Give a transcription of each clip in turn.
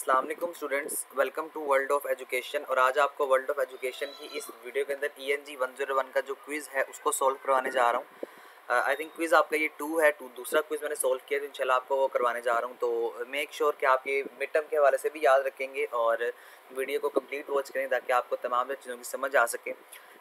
अस्सलाम वालेकुम students, welcome to world of education. और आज आपको वर्ल्ड ऑफ एजुकेशन की इस वीडियो के अंदर ENG 101 का जो क्विज़ है उसको सॉल्व करवाने जा रहा हूँ। आई थिंक क्विज़ आपका ये 2 है, दूसरा क्विज़ मैंने सॉल्व किया, तो इंशाल्लाह आपको वो करवाने जा रहा हूँ। तो मेक श्योर कि आप ये मिड टर्म के हवाले से भी याद रखेंगे और वीडियो को कंप्लीट वॉच करें ताकि आपको तमाम चीज़ों की समझ आ सके।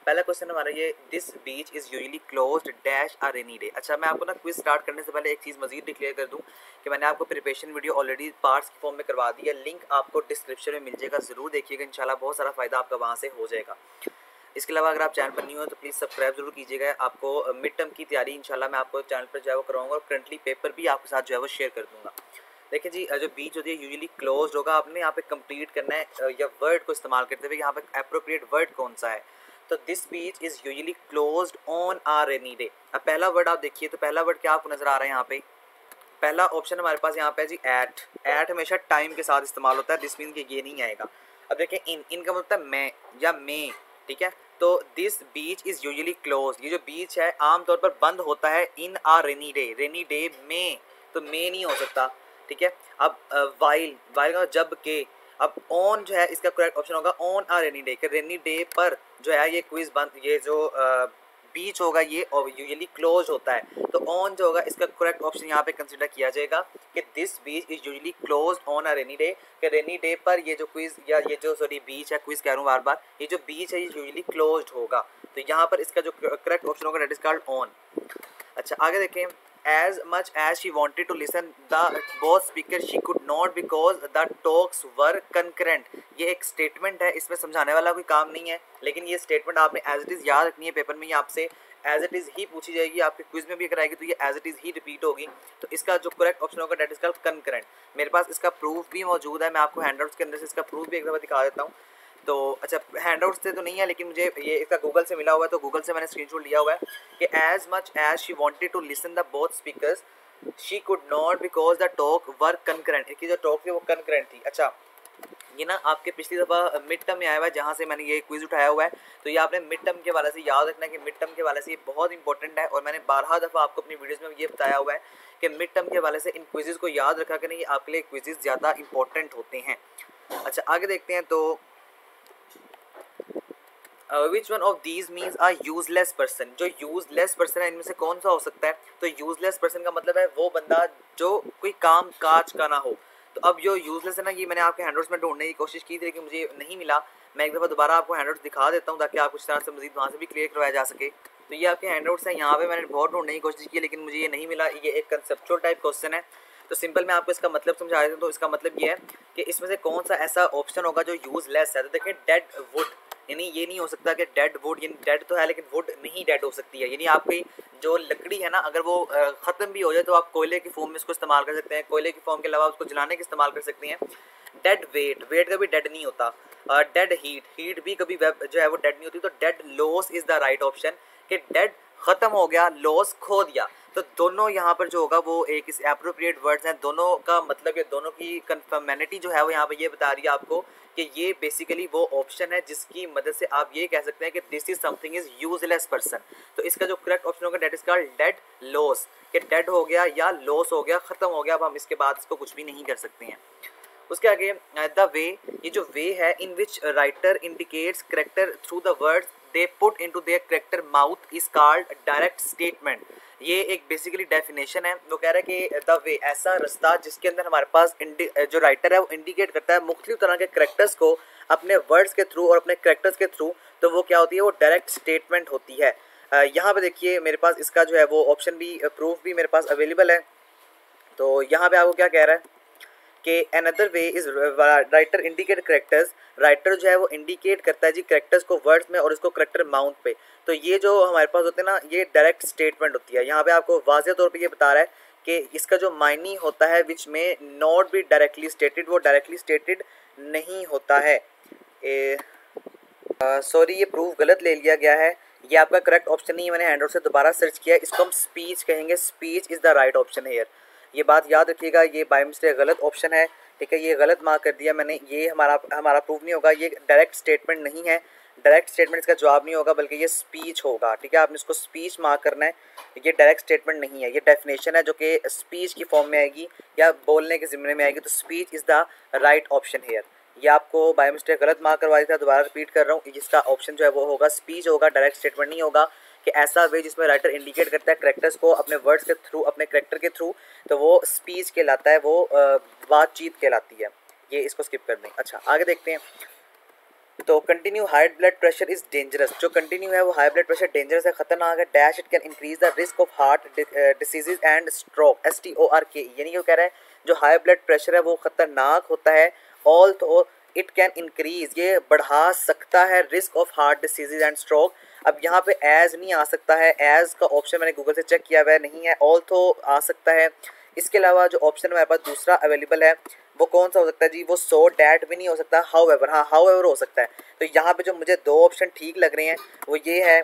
पहला क्वेश्चन हमारा ये, this beach is usually closed dash a rainy day. अच्छा, मैं आपको ना क्विज स्टार्ट करने से पहले एक चीज़ मजीद डिक्लेयर कर दूं कि मैंने आपको प्रिपरेशन वीडियो ऑलरेडी पार्ट्स की फॉर्म में करवा दी है। लिंक आपको डिस्क्रिप्शन में मिल जाएगा, ज़रूर देखिएगा, इंशाल्लाह बहुत सारा फ़ायदा आपका वहाँ से हो जाएगा। इसके अलावा अगर आप चैनल पर न्यू हो तो प्लीज़ सब्सक्राइब जरूर कीजिएगा। आपको मिड टर्म की तैयारी इंशाल्लाह मैं आपको चैनल पर जो है वो करवाऊँगा और करंटली पेपर भी आपके साथ जो है वो शेयर कर दूँगा। देखिए जी, जो बीच होती है यूजुअली क्लोज होगा, आपने यहाँ पे कंप्लीट करना है या वर्ड को इस्तेमाल करते हुए यहाँ पे एप्रोप्रिएट वर्ड कौन सा है। तो this beach is usually closed on a rainy day. अब पहला वर्ड आप देखिए, तो पहला वर्ड क्या आपको नज़र आ रहा है यहाँ पे। पहला ऑप्शन हमारे पास यहाँ पे है जी एट। एट हमेशा टाइम के साथ इस्तेमाल होता है, दिस मीन कि ये नहीं आएगा। अब देखिए इन का मतलब है मैं या मे, ठीक है। तो this beach is usually close, ये जो बीच है आमतौर पर बंद होता है इन आ रेनी डे। रेनी डे में, तो मे नहीं हो सकता, ठीक है। अब वाइल, वाइल का जब के। अब ऑन जो है इसका करेक्ट ऑप्शन होगा ऑन आ रेनी डे, कि रेनी डे पर जो है ये क्विज बंद, ये जो बीच होगा ये यूजुअली क्लोज होता है। तो ऑन जो होगा इसका करेक्ट ऑप्शन यहाँ पे कंसिडर किया जाएगा कि this beach is usually close on a rainy day, कि रेनी डे पर ये जो क्विज या ये जो सॉरी बीच है, क्विज कह रहा हूँ बार बार, ये जो बीच है ये यूजुअली क्लोज होगा। तो यहाँ पर इसका जो करेक्ट ऑप्शन होगा दैट इज कॉल्ड ऑन। अच्छा, आगे देखें, as much as she wanted to listen the both speakers she could not because the talks were concurrent। ये एक स्टेटमेंट है, इसमें समझाने वाला कोई काम नहीं है, लेकिन ये स्टेटमेंट आपने एज इट इज़ याद रखनी है। पेपर में ये आपसे एज इट इज़ ही पूछी जाएगी, आपके क्विज में भी अगर आएगी तो ये एज इट इज़ ही रिपीट होगी। तो इसका जो करेक्ट ऑप्शन होगा डेट इज कॉल्ड कंकरेंट। मेरे पास इसका प्रूफ भी मौजूद है, मैं आपको हैंडआउट्स के अंदर से इसका प्रूफ भी एक दफ़ा दिखा देता हूँ। तो अच्छा, हैंडआउट्स से तो नहीं है, लेकिन मुझे ये इसका गूगल से मिला हुआ है, तो गूगल से मैंने स्क्रीनशॉट लिया हुआ है कि as much as she wanted to listen the both speakers she could not because the talk were concurrent. इनकी जो टॉक थी वो कंकरेंट थी। अच्छा, ये ना आपके पिछली दफ़ा मिड टर्म में आया हुआ है जहाँ से मैंने ये क्विज उठाया हुआ है, तो ये आपने मिड टर्म के वाले से याद रखना है कि मिड टर्म के वाले से ये बहुत इंपॉर्टेंट है। और मैंने 12 दफ़ा आपको अपनी वीडियोज़ में ये बताया हुआ है कि मिड टर्म के वाले से इन क्विज़ को याद रखा करें, ये आपके लिए क्विज़ ज़्यादा इंपॉर्टेंट होते हैं। अच्छा, आगे देखते हैं, तो which one of these means a useless person. जो यूजलेस पर्सन है इनमें से कौन सा हो सकता है। तो यूजलेस पर्सन का मतलब है वो बंदा जो कोई काम काज का ना हो। तो अब जो यूजलेस है ना, ये मैंने आपके हैंडआउट्स में ढूंढने की कोशिश की थी लेकिन मुझे नहीं मिला। मैं एक दफ़ा दोबारा आपको हैंडआउट्स दिखा देता हूँ ताकि आप कुछ तरह से मजीद वहाँ से भी क्लियर करवाया जा सके। तो ये आपके हैंडआउट्स हैं, यहाँ पे मैंने बहुत ढूंढने की कोशिश की लेकिन मुझे ये नहीं मिला। ये एक कंसेप्चुअल टाइप क्वेश्चन है, तो सिंपल मैं आपको इसका मतलब समझा देता हूँ। तो इसका मतलब ये है कि इसमें से कौन सा ऐसा ऑप्शन होगा जो यूजलेस है। तो देखिए डेड वुड, यानी ये नहीं हो सकता कि डेड वुड, यानी डेड तो है लेकिन वुड नहीं डेड हो सकती है। यानी आपकी जो लकड़ी है ना, अगर वो ख़त्म भी हो जाए तो आप कोयले की फॉर्म में इसको इस्तेमाल कर सकते हैं। कोयले की फॉर्म के अलावा उसको जलाने के इस्तेमाल कर सकते हैं। डेड वेट, वेट कभी डेड नहीं होता। डेड हीट, हीट भी कभी जो है वो डेड नहीं होती। तो dead loss is the right option, कि डेड ख़त्म हो गया, लॉस खो दिया। तो दोनों यहाँ पर जो होगा वो एक इस एप्रोप्रिएट वर्ड्स हैं। दोनों का मतलब, ये दोनों की कन्फर्मेनिटी जो है वो यहाँ पर ये बता रही है आपको कि ये बेसिकली वो ऑप्शन है जिसकी मदद से आप ये कह सकते हैं कि this is something is useless person. तो इसका जो करेक्ट ऑप्शन होगा that is called dead loss, कि डेड हो गया या लॉस हो गया, ख़त्म हो गया, अब हम इसके बाद इसको कुछ भी नहीं कर सकते हैं। उसके आगे द वे, ये जो वे है in which writer indicates character through the words they put into their character mouth is called direct statement. ये एक बेसिकली डेफिनेशन है। वो कह रहा है कि द वे, ऐसा रास्ता जिसके अंदर हमारे पास जो राइटर है वो इंडिकेट करता है मुख्तलिफ तरह के करेक्टर्स को अपने वर्ड्स के थ्रू और अपने करेक्टर्स के थ्रू, तो वो क्या होती है, वो डायरेक्ट स्टेटमेंट होती है। यहाँ पे देखिए मेरे पास इसका जो है वो ऑप्शन भी, प्रूफ भी मेरे पास अवेलेबल है। तो यहाँ पे आपको क्या कह रहा है कि another way is writer indicate characters, writer जो है वो इंडिकेट करता है जी करेक्टर्स को वर्ड्स में और इसको करेक्टर माउंट पे। तो ये जो हमारे पास होते हैं ना, ये डायरेक्ट स्टेटमेंट होती है। यहाँ पे आपको वाज़ेह तौर पे ये बता रहा है कि इसका जो मायनी होता है विच में नॉट बी डायरेक्टली स्टेटेड, वो डायरेक्टली स्टेटेड नहीं होता है। सॉरी, ये प्रूफ गलत ले लिया गया है, ये आपका करेक्ट ऑप्शन नहीं है। मैंने हैंडआउट से दोबारा सर्च किया, इसको हम स्पीच कहेंगे। Speech is the right option है। ये बात याद रखिएगा, ये बाय मिस्टेक गलत ऑप्शन है, ठीक है, ये गलत मार्क कर दिया मैंने। ये हमारा प्रूफ नहीं होगा, ये डायरेक्ट स्टेटमेंट नहीं है। डायरेक्ट स्टेटमेंट इसका जवाब नहीं होगा, बल्कि ये स्पीच होगा। ठीक है, आपने इसको स्पीच मार्क करना है, ये डायरेक्ट स्टेटमेंट नहीं है, ये डेफिनेशन है जो कि स्पीच की फॉर्म में आएगी या बोलने के ज़िम्मे में आएगी। तो speech is the right option here. ये आपको बाय मिस्टेक गलत मार्क करवा दिया था, दोबारा रिपीट कर रहा हूँ, जिसका ऑप्शन जो है वो होगा स्पीच होगा, डायरेक्ट स्टेटमेंट नहीं होगा। कि ऐसा वे जिसमें राइटर इंडिकेट करता है करेक्टर्स को अपने वर्ड्स के थ्रू, अपने करेक्टर के थ्रू, तो वो स्पीच कहलाता है, वो बातचीत कहलाती है। ये इसको स्किप कर दें। अच्छा, आगे देखते हैं। तो continue high blood pressure is dangerous. जो कंटिन्यू है वो हाई ब्लड प्रेशर डेंजरस है, खतरनाक है। Dash it can increase the risk of heart diseases and stroke. STORK, यानी कि वो कह रहा है जो हाई ब्लड प्रेशर है वो खतरनाक होता है। ऑल तो इट कैन इंक्रीज, ये बढ़ा सकता है risk of heart diseases and stroke. अब यहाँ पे एज नहीं आ सकता है, एज का ऑप्शन मैंने गूगल से चेक किया हुआ है, नहीं है। ऑल तो आ सकता है। इसके अलावा जो ऑप्शन हमारे पास दूसरा अवेलेबल है वो कौन सा हो सकता है जी? वो सो डैट भी नहीं हो सकता। हाउ एवर, हाँ हाउ एवर हो सकता है। तो यहाँ पे जो मुझे दो ऑप्शन ठीक लग रहे हैं वो ये है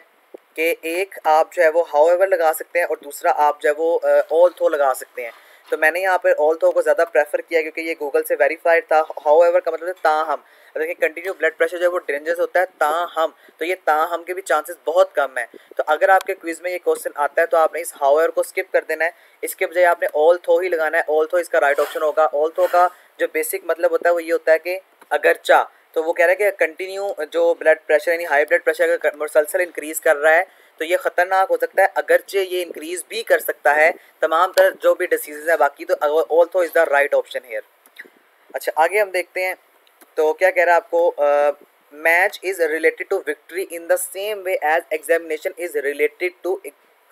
कि एक आप जो है वो हाउ एवर लगा सकते हैं और दूसरा आप जो है वो ऑल थो लगा सकते हैं। तो मैंने यहाँ पर ऑल थो को ज़्यादा प्रेफर किया क्योंकि ये गूगल से वेरीफाइड था। हाउ एवर का मतलब है ताहम। देखिए कंटिन्यू ब्लड प्रेशर जो है वो डेंजरस होता है ताहम, तो ये ताहम के भी चांसेस बहुत कम है। तो अगर आपके क्विज में ये क्वेश्चन आता है तो आपने इस हाउ एवर को स्किप कर देना है, इसके बजाय आपने ऑल थो ही लगाना है। ऑल थो इसका राइट ऑप्शन होगा। ऑल थो का जो बेसिक मतलब होता है वो ये होता है कि अगरचा, तो वो कह रहा है कि कंटिन्यू जो ब्लड प्रेशर यानी हाई ब्लड प्रेशर अगर मुसलसल इंक्रीज कर रहा है तो ये खतरनाक हो सकता है, अगरचे ये इंक्रीज भी कर सकता है तमाम तरह जो भी डिसीजेज है बाकी। तो ऑल थो is the right option here. अच्छा, आगे हम देखते हैं। तो क्या कह रहा है आपको? Match is related to victory in the same way as examination is related to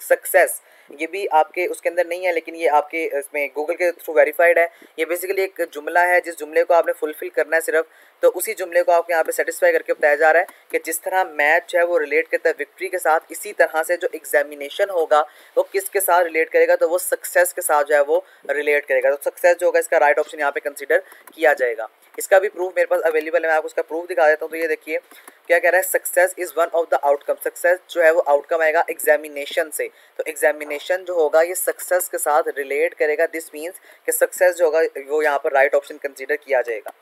success. ये भी आपके उसके अंदर नहीं है, लेकिन ये आपके इसमें गूगल के थ्रू वेरीफाइड है। ये बेसिकली एक जुमला है, जिस जुमले को आपने फुलफिल करना है सिर्फ, तो उसी जुमले को आपको यहाँ पे सेटिस्फाई करके बताया जा रहा है कि जिस तरह मैच है वो रिलेट करता है विक्ट्री के साथ, इसी तरह से जो एग्जामिनेशन होगा वो किसके साथ रिलेट करेगा? तो वो सक्सेस के साथ जो है वो रिलेट करेगा। तो सक्सेस जो होगा इसका राइट ऑप्शन यहाँ पे कंसिडर किया जाएगा। इसका भी प्रूफ मेरे पास अवेलेबल है, मैं आपको उसका प्रूफ दिखा देता हूँ। तो ये देखिए क्या कह रहा है, success is one of the outcome. Success जो है वो आउटकम आएगा एग्जामिनेशन से, तो एग्जामिनेशन जो होगा ये सक्सेस के साथ रिलेट करेगा। दिस मीन्स कि सक्सेस जो होगा वो यहाँ पर राइट ऑप्शन कंसीडर किया जाएगा।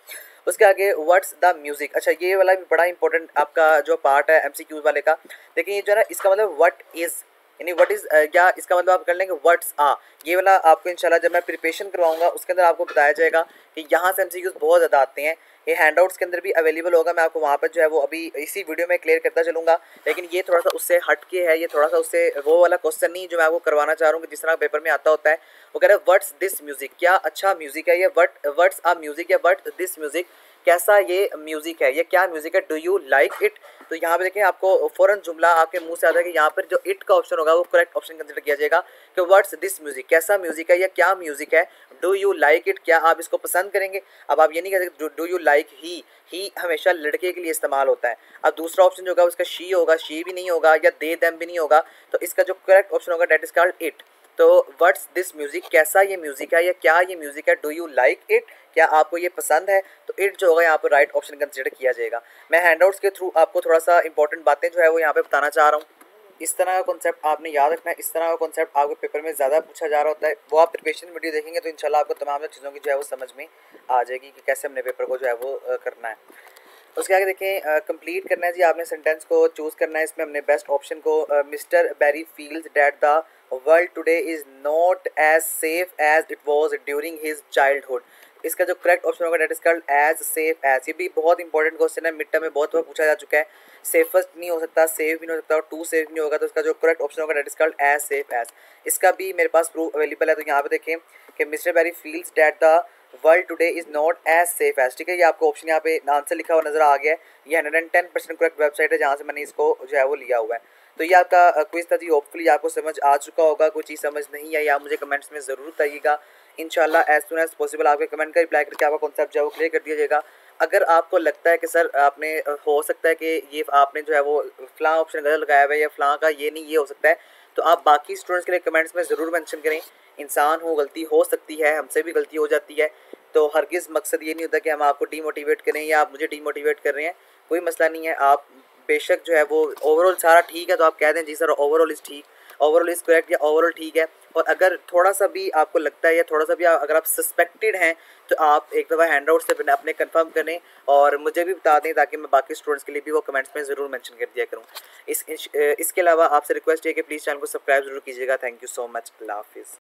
उसके आगे व्हाट्स द म्यूजिक। अच्छा, ये वाला भी बड़ा इंपॉर्टेंट आपका जो पार्ट है MCQ वाले का। देखिए ये जो है ना, इसका मतलब व्हाट इज, यानी व्हाट इज क्या इसका मतलब आप कर लेंगे व्हाट्स आ। ये वाला आपको इंशाल्लाह जब मैं प्रिपरेशन करवाऊंगा उसके अंदर आपको बताया जाएगा कि यहाँ से MCQs बहुत ज़्यादा आते हैं। ये हैंडआउट्स के अंदर भी अवेलेबल होगा, मैं आपको वहाँ पर जो है वो अभी इसी वीडियो में क्लियर करता चलूँगा। लेकिन ये थोड़ा सा उससे हट के है, ये थोड़ा सा उससे वो वाला क्वेश्चन नहीं जो मैं आपको करवाना चाह रहा हूँ कि जिस तरह पेपर में आता होता है। वो कह रहे हैं व्हाट्स दिस म्यूजिक, क्या अच्छा म्यूजिक है ये, व्हाट्स अ म्यूजिक या व्हाट दिस म्यूजिक, कैसा ये म्यूजिक है, ये क्या म्यूजिक है, डू यू लाइक इट। तो यहाँ पे देखें आपको फ़ौरन जुमला आपके मुंह से आता है कि यहाँ पर जो इट का ऑप्शन होगा वो करेक्ट ऑप्शन कंसिडर किया जाएगा कि व्हाट्स दिस म्यूजिक, कैसा म्यूजिक है या क्या म्यूजिक है। डू यू लाइक इट, क्या आप इसको पसंद करेंगे। अब आप ये नहीं कह सकते डू यू लाइक ही हमेशा लड़के के लिए इस्तेमाल होता है। अब दूसरा ऑप्शन जो होगा उसका शी होगा, शी भी नहीं होगा या दे देम भी नहीं होगा। तो इसका जो करेक्ट ऑप्शन होगा डेट इज कॉल्ड इट। तो व्हाट्स दिस म्यूजिक, कैसा ये म्यूजिक है या क्या ये म्यूजिक है। डू यू लाइक इट, क्या आपको ये पसंद है। तो इट जो होगा यहाँ पर राइट ऑप्शन कंसिडर किया जाएगा। मैं हैंडआउट्स के थ्रू आपको थोड़ा सा इंपॉर्टेंट बातें जो है वो यहाँ पे बताना चाह रहा हूँ। इस तरह का कॉन्सेप्ट आपने याद रखना है, इस तरह का कॉन्सेप्ट आपके पेपर में ज़्यादा पूछा जा रहा होता है। वो आप प्रिपरेशन वीडियो देखेंगे तो इंशाल्लाह आपको तमाम चीज़ों की जो है वो समझ में आ जाएगी कि कैसे हमने पेपर को जो है वो करना है। उसके आगे देखें, कंप्लीट करना है जी, आपने सेंटेंस को चूज़ करना है। इसमें हमने बेस्ट ऑप्शन को mister Barry feels that the world today is not as safe as it was during his childhood. इसका जो करेक्ट ऑप्शन होगा that is called as safe as. ये भी बहुत इंपॉर्टेंट क्वेश्चन है, मिड टर्म में बहुत बार पूछा जा चुका है। सेफेस्ट नहीं हो सकता, सेफ भी नहीं हो सकता और टू सेफ नहीं होगा। तो इसका जो करेक्ट ऑप्शन होगा that is called as safe as. इसका भी मेरे पास प्रूफ अवेलेबल है। तो यहाँ पे देखें कि mister Barry feels that the world today is not as safe as. ठीक है, ये आपको ऑप्शन यहाँ पे आंसर लिखा हुआ नजर आ गया है। ये 110% करेक्ट वेबसाइट है जहाँ से मैंने इसको जो है वो लिया हुआ है। तो ये आपका क्विज था जी, होपफुली आपको समझ आ चुका होगा। कोई चीज़ समझ नहीं आई आप मुझे कमेंट्स में ज़रूर बताइएगा। इंशाल्लाह एज सुन एज पॉसिबल आपके कमेंट का रिप्लाई करके आपका कॉन्सेप्ट जो है वो क्लियर कर दिया जाएगा। अगर आपको लगता है कि सर आपने हो सकता है कि ये आपने जो है वो फ़लाँ ऑप्शन गलत लगाया हुआ है या फ़लाँ का ये नहीं ये हो सकता है, तो आप बाकी स्टूडेंट्स के लिए कमेंट्स में ज़रूर मेंशन करें। इंसान हो, गलती हो सकती है, हमसे भी गलती हो जाती है। तो हरगिज़ मकसद ये नहीं होता कि हम आपको डीमोटिवेट करें या आप मुझे डीमोटिवेट कर रहे हैं, कोई मसला नहीं है। आप बेशक जो है वो ओवरऑल सारा ठीक है तो आप कह दें जी सर ओवरऑल इज़ ठीक, ओवरऑल इज़ करेक्ट या ओवरऑल ठीक है। और अगर थोड़ा सा भी आपको लगता है या थोड़ा सा भी अगर आप सस्पेक्टेड हैं तो आप एक दफ़ा हैंड आउट से अपने कंफर्म करें और मुझे भी बता दें ताकि मैं बाकी स्टूडेंट्स के लिए भी वो कमेंट्स में ज़रूर मेंशन कर दिया करूँ। इसके अलावा आपसे रिक्वेस्ट है कि प्लीज़ चैनल को सब्सक्राइब जरूर कीजिएगा। Thank you so much. अल्लाह हाफिज़।